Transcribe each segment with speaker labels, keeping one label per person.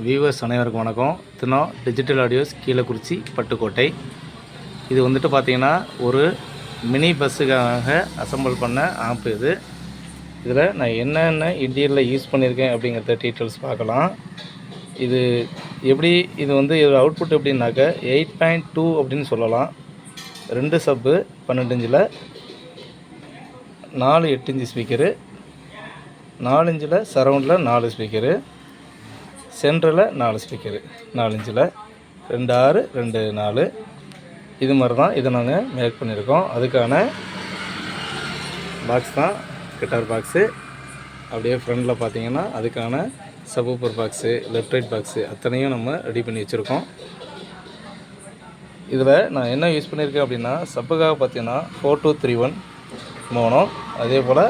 Speaker 1: Viewers அனைவருக்கும் வணக்கம். தினோ digital audios Keezhakurichi Pattukkottai. இது வந்துட்டு பார்த்திங்கன்னா ஒரு மினி பஸ்ஸுக்காக அசம்பிள் பண்ண ஆம்ப் இது. இதில் நான் என்னென்ன இன்டீரியரில் யூஸ் பண்ணியிருக்கேன் அப்படிங்கிறத டீட்டெயில்ஸ் பார்க்கலாம். இது இது அவுட்புட் எப்படின்னாக்க 8.2 அப்படின்னு சொல்லலாம். 2 சப்பு 12 இன்ச்சில் 4 8 இன்ச்சு ஸ்பீக்கரு, 4 இன்ச்சில் சரவுண்டில் 4 ஸ்பீக்கரு, சென்டரில் 4 ஸ்பீக்கரு 4 இன்ச்சில் 2 6 2 4 இது மாதிரி தான் இதை நாங்கள் மேக் பண்ணியிருக்கோம். அதுக்கான பாக்ஸ் தான் கிட்டார் பாக்ஸு. அப்படியே ஃப்ரண்டில் பார்த்தீங்கன்னா அதுக்கான subwoofer box, left right box அத்தனையும் நம்ம ரெடி பண்ணி வச்சுருக்கோம். இதில் நான் என்ன யூஸ் பண்ணியிருக்கேன் அப்படின்னா, சப்புக்காக பார்த்தீங்கன்னா 4231 மோனோ, அதே போல்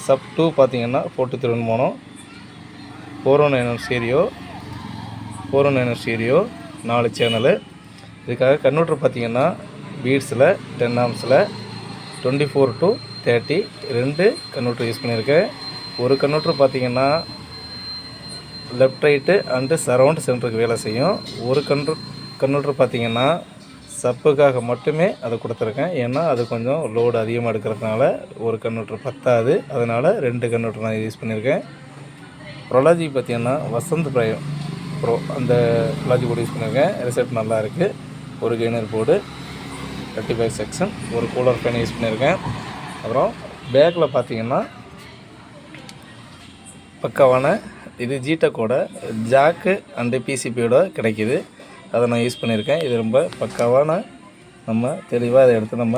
Speaker 1: சப் 2 பார்த்தீங்கன்னா 4231 மோனோ, 419 ஸ்டீரியோ 4 சேனலு. இதுக்காக கன்வெர்ட்டர் பார்த்திங்கன்னா பீட்ஸில் 10 ஆம்ஸில் 24 to 30 2 கன்வெர்ட்டர் யூஸ் பண்ணியிருக்கேன். ஒரு கன்வெர்ட்டர் பார்த்திங்கன்னா லெஃப்ட் ரைட்டு அண்டு சரவுண்ட் சென்டருக்கு வேலை செய்யும். ஒரு கன்வெர்ட்டர் பார்த்திங்கன்னா சப்புக்காக மட்டுமே அதை கொடுத்துருக்கேன். ஏன்னா அது கொஞ்சம் லோடு அதிகமாக எடுக்கிறதுனால ஒரு கன்வெர்ட்டர் பத்தாது, அதனால் 2 கன்வெர்ட்டர் நான் யூஸ் பண்ணியிருக்கேன். ப்ரொலாஜி பார்த்திங்கன்னா வசந்த் ப்ரோ அந்த ப்ரொலாஜி போர்டு யூஸ் பண்ணியிருக்கேன். ரிசல்ட் நல்லா இருக்குது. ஒரு கெய்னர் போர்டு 35 செக்ஷன், ஒரு கூலர் ஃபேன் யூஸ் பண்ணியிருக்கேன். அப்புறம் பேக்கில் பார்த்திங்கன்னா பக்காவான இது ஜிடெக்கோட ஜாக்கு அண்டு பிசிபியோட கிடைக்கிது. அதை நான் யூஸ் பண்ணியிருக்கேன். இது ரொம்ப பக்காவான நம்ம தெளிவாக அதை எடுத்து நம்ம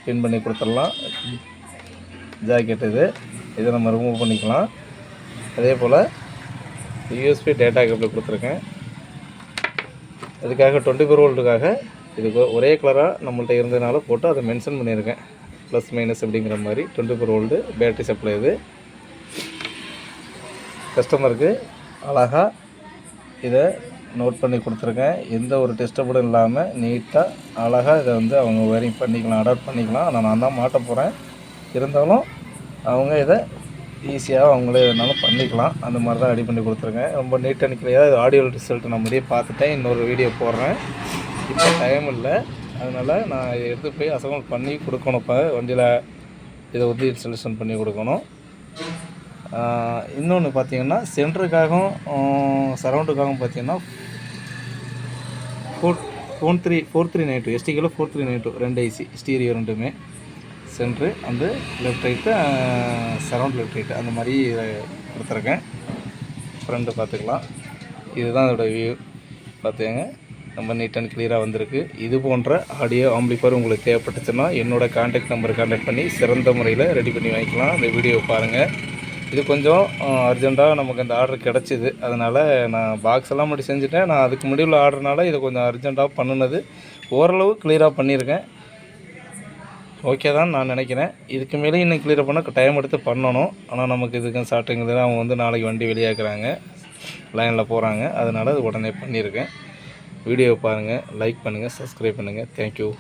Speaker 1: பின் பண்ணி கொடுத்துடலாம். ஜாக்கெட் இதை நம்ம ரிமூவ் பண்ணிக்கலாம். அதே போல் யூஎஸ்பி டேட்டா கேபிள் கொடுத்துருக்கேன். இதுக்காக 24 வோல்ட்டுக்காக இதுக்கு ஒரே கலராக நம்மள்ட்ட இருந்ததுனால போட்டு அதை மென்ஷன் பண்ணியிருக்கேன். ப்ளஸ் மைனஸ் அப்படிங்கிற மாதிரி 24 வோல்ட்டு பேட்டரி சப்ளை. இது கஸ்டமருக்கு அழகாக இதை நோட் பண்ணி கொடுத்துருக்கேன். எந்த ஒரு டிஸ்டர்பும் இல்லாமல் நீட்டாக அழகாக இதை அவங்க ஒயரிங் பண்ணிக்கலாம், அடாப்ட் பண்ணிக்கலாம். ஆனால் நான் தான் மாட்ட போகிறேன். இருந்தாலும் அவங்க இதை ஈஸியாக அவங்களே எதுனாலும் பண்ணிக்கலாம். அந்த மாதிரி தான் ரெடி பண்ணி கொடுத்துருக்கேன். ரொம்ப நீட் அண்ட் கிளியராக இது ஆடியோ ரிசல்ட் நான் முன்னாடியே பார்த்துட்டேன். இன்னொரு வீடியோ போடுறேன். இப்போ டைம் இல்லை, அதனால் நான் இதை எடுத்து போய் அசம்பிள் பண்ணி கொடுக்கணும். இப்போ வண்டியில் இதை இன்ஸ்டாலேஷன் பண்ணி கொடுக்கணும். இன்னொன்று பார்த்திங்கன்னா சென்டருக்காகவும் சரவுண்டுக்காகவும் பார்த்திங்கன்னா 4392 எஸ்டிக்கில் 4392 2 ஐசி ஸ்டீரியோ ரெண்டுமே சென்ட்ரு அந்த left right surround left right அந்த மாதிரி கொடுத்துருக்கேன். ஃப்ரெண்டு பார்த்துக்கலாம். இதுதான் அதோட வியூ பார்த்துங்க. ரொம்ப நீட் அண்ட் கிளியராக வந்திருக்கு. இது போன்ற ஆடியோ ஆம்பிளிஃபையர் உங்களுக்கு தேவைப்பட்டுச்சுன்னா என்னோடய கான்டாக்ட் நம்பரை கான்டாக்ட் பண்ணி சிறந்த முறையில் ரெடி பண்ணி வாங்கிக்கலாம். அந்த வீடியோவை பாருங்கள். இது கொஞ்சம் அர்ஜெண்ட்டாக நமக்கு அந்த ஆர்டர் கிடச்சிது, அதனால் நான் பாக்ஸ் எல்லாம் மட்டும் செஞ்சுட்டேன். நான் அதுக்கு முடிவில் ஆர்டர்னால இதை கொஞ்சம் அர்ஜெண்ட்டாக பண்ணினது ஓரளவு கிளியராக பண்ணியிருக்கேன். ஓகே தான் நான் நினைக்கிறேன். இதுக்கு மேலே இன்னும் கிளியர் பண்ண டைம் எடுத்து பண்ணணும். ஆனால் நமக்கு இதுக்கு ஸ்டார்டிங்கில் தான் அவங்க நாளைக்கு வண்டி வெளியாக்குறாங்க, லைனில் போகிறாங்க. அதனால் அது உடனே பண்ணியிருக்கேன். வீடியோ பாருங்கள், லைக் பண்ணுங்கள், சப்ஸ்கிரைப் பண்ணுங்கள். தேங்க்யூ.